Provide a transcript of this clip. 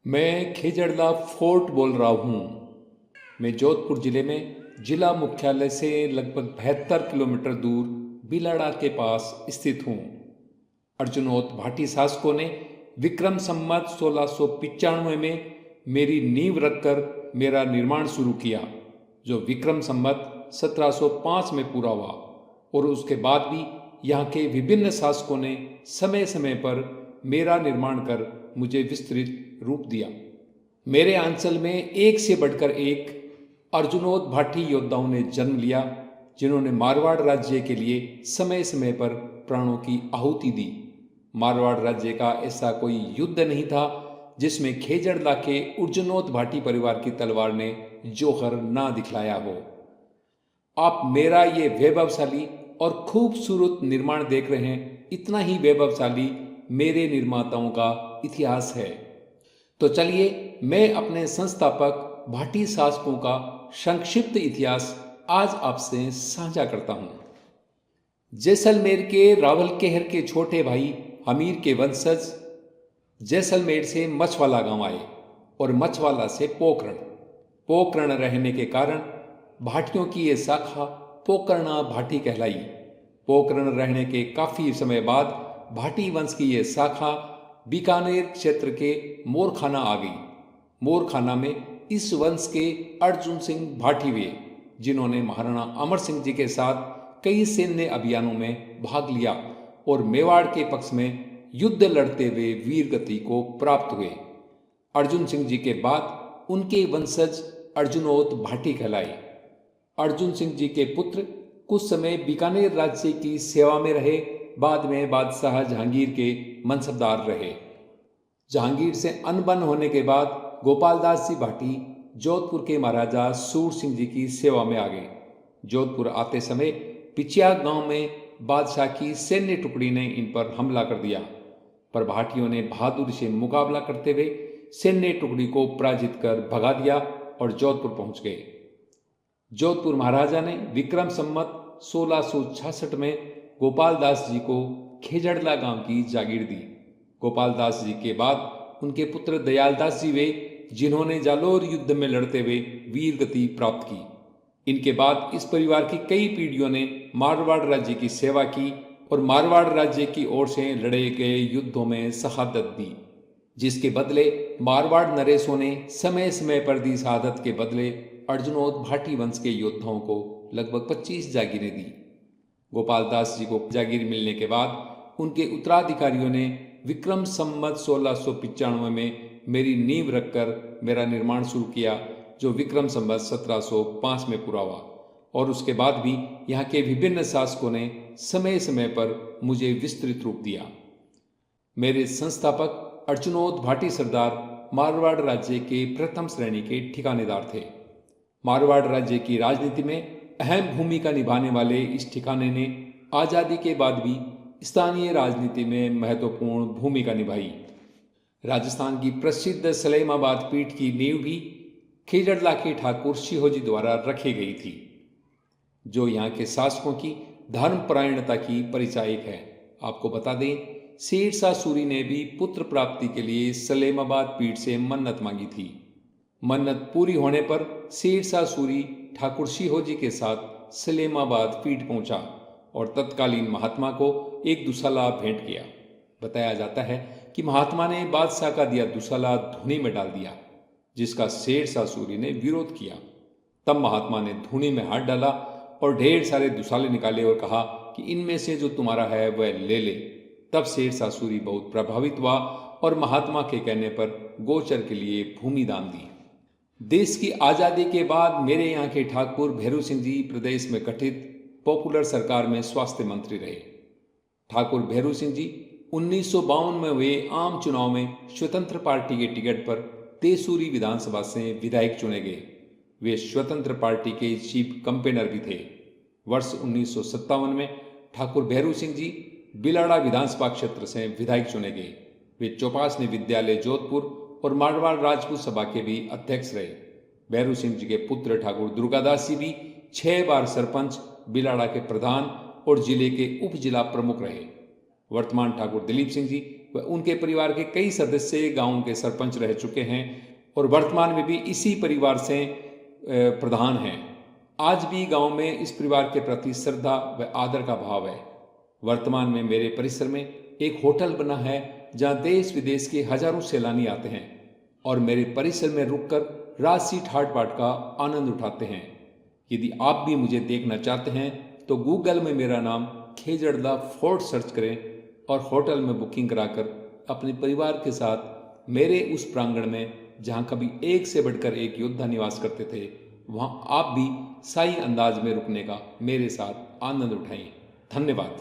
मैं खेजड़ला फोर्ट बोल रहा हूँ। मैं जोधपुर ज़िले में जिला मुख्यालय से लगभग 72 किलोमीटर दूर बिलाड़ा के पास स्थित हूँ। अर्जुनोत भाटी शासकों ने विक्रम संवत 1695 में मेरी नींव रखकर मेरा निर्माण शुरू किया, जो विक्रम संवत 1705 में पूरा हुआ। और उसके बाद भी यहाँ के विभिन्न शासकों ने समय समय पर मेरा निर्माण कर मुझे विस्तृत रूप दिया। मेरे अंचल में एक से बढ़कर एक अर्जुनोत भाटी योद्धाओं ने जन्म लिया, जिन्होंने मारवाड़ राज्य के लिए समय समय पर प्राणों की आहुति दी। मारवाड़ राज्य का ऐसा कोई युद्ध नहीं था जिसमें खेजड़ला के अर्जुनोत भाटी परिवार की तलवार ने जौहर ना दिखलाया हो। आप मेरा ये वैभवशाली और खूबसूरत निर्माण देख रहे हैं। इतना ही वैभवशाली मेरे निर्माताओं का इतिहास है। तो चलिए मैं अपने संस्थापक भाटी शासकों का संक्षिप्त इतिहास आज आपसे साझा करता हूँ। जैसलमेर के रावलकेहर के छोटे भाई अमीर के वंशज जैसलमेर से मछवाला गांव आए और मछवाला से पोकरण रहने के कारण भाटियों की ये शाखा पोकरणा भाटी कहलाई। पोकरण रहने के काफी समय बाद भाटी वंश की ये शाखा बीकानेर क्षेत्र के मोरखाना आ गई। मोरखाना में इस वंश के अर्जुन सिंह भाटी हुए, जिन्होंने महाराणा अमर सिंह जी के साथ कई सैन्य अभियानों में भाग लिया और मेवाड़ के पक्ष में युद्ध लड़ते हुए वीर गति को प्राप्त हुए। अर्जुन सिंह जी के बाद उनके वंशज अर्जुनोत भाटी कहलाए। अर्जुन सिंह जी के पुत्र कुछ समय बीकानेर राज्य की सेवा में रहे, बाद में बादशाह जहांगीर के मनसबदार रहे। जहांगीर से अनबन होने के बाद गोपाल दास जी भाटी जोधपुर के महाराजा सूर सिंह जी की सेवा में आ गए। जोधपुर आते समय पिचिया गांव में बादशाह की सैन्य टुकड़ी ने इन पर हमला कर दिया, पर भाटियों ने बहादुरी से मुकाबला करते हुए सैन्य टुकड़ी को पराजित कर भगा दिया और जोधपुर पहुंच गए। जोधपुर महाराजा ने विक्रम संवत 1666 में गोपाल दास जी को खेजड़ला गांव की जागीर दी। गोपाल दास जी के बाद उनके पुत्र दयाल दास जी वे, जिन्होंने जालोर युद्ध में लड़ते हुए वीर गति प्राप्त की। इनके बाद इस परिवार की कई पीढ़ियों ने मारवाड़ राज्य की सेवा की और मारवाड़ राज्य की ओर से लड़े गए युद्धों में शहादत दी, जिसके बदले मारवाड़ नरेशों ने समय समय पर दी शहादत के बदले अर्जुनोत भाटी वंश के योद्धाओं को लगभग 25 जागीरें दी। गोपाल दास जी को जागीर मिलने के बाद उनके उत्तराधिकारियों ने विक्रम संवत 1695 में मेरी नींव रखकर मेरा निर्माण शुरू किया, जो विक्रम संवत 1705 में पूरा हुआ। और उसके बाद भी यहाँ के विभिन्न शासकों ने समय समय पर मुझे विस्तृत रूप दिया। मेरे संस्थापक अर्जुनोत भाटी सरदार मारवाड़ राज्य के प्रथम श्रेणी के ठिकानेदार थे। मारवाड़ राज्य की राजनीति में अहम भूमिका निभाने वाले इस ठिकाने ने आज़ादी के बाद भी स्थानीय राजनीति में महत्वपूर्ण भूमिका निभाई। राजस्थान की प्रसिद्ध सलेमाबाद पीठ की नींव भी खेजड़ला के ठाकुर शिहोजी द्वारा रखी गई थी, जो यहाँ के शासकों की धर्मपरायणता की परिचायक है। आपको बता दें, शेरशाह सूरी ने भी पुत्र प्राप्ति के लिए सलेमाबाद पीठ से मन्नत मांगी थी। मन्नत पूरी होने पर शेरशाह सूरी ठाकुर शिहोजी के साथ सलेमाबाद पीठ पहुंचा और तत्कालीन महात्मा को एक दुसाला भेंट किया। बताया जाता है कि महात्मा ने बादशाह का दिया दुसाला धूनी में डाल दिया, जिसका शेरशाह सूरी ने विरोध किया। तब महात्मा ने धूनी में हाथ डाला और ढेर सारे दुसाले निकाले और कहा कि इनमें से जो तुम्हारा है वह ले ले। तब शेरशाह सूरी बहुत प्रभावित हुआ और महात्मा के कहने पर गोचर के लिए भूमि दान दी। देश की आज़ादी के बाद मेरे यहाँ के ठाकुर भैरू सिंह जी प्रदेश में गठित पॉपुलर सरकार में स्वास्थ्य मंत्री रहे। ठाकुर भैरू सिंह जी 1952 में हुए आम चुनाव में स्वतंत्र पार्टी के टिकट पर तेसूरी विधानसभा से विधायक चुने गए। वे स्वतंत्र पार्टी के चीफ कैंपेनर भी थे। वर्ष 1957 में ठाकुर भैरू सिंह जी बिलाड़ा विधानसभा क्षेत्र से विधायक चुने गए। वे चौपासनी विद्यालय जोधपुर और मारवाड़ राजपूत सभा के भी अध्यक्ष रहे। भैरू सिंह जी के पुत्र ठाकुर दुर्गादास जी भी 6 बार सरपंच, बिलाड़ा के प्रधान और जिले के उप जिला प्रमुख रहे। वर्तमान ठाकुर दिलीप सिंह जी उनके परिवार के कई सदस्य गांव के सरपंच रह चुके हैं और वर्तमान में भी इसी परिवार से प्रधान हैं। आज भी गांव में इस परिवार के प्रति श्रद्धा व आदर का भाव है। वर्तमान में मेरे परिसर में एक होटल बना है जहां देश विदेश के हजारों सैलानी आते हैं और मेरे परिसर में रुककर राजसी ठाट बाट का आनंद उठाते हैं। यदि आप भी मुझे देखना चाहते हैं तो गूगल में मेरा नाम खेजड़दा फोर्ट सर्च करें और होटल में बुकिंग कराकर अपने परिवार के साथ मेरे उस प्रांगण में, जहां कभी एक से बढ़कर एक योद्धा निवास करते थे, वहां आप भी शाही अंदाज में रुकने का मेरे साथ आनंद उठाएं। धन्यवाद।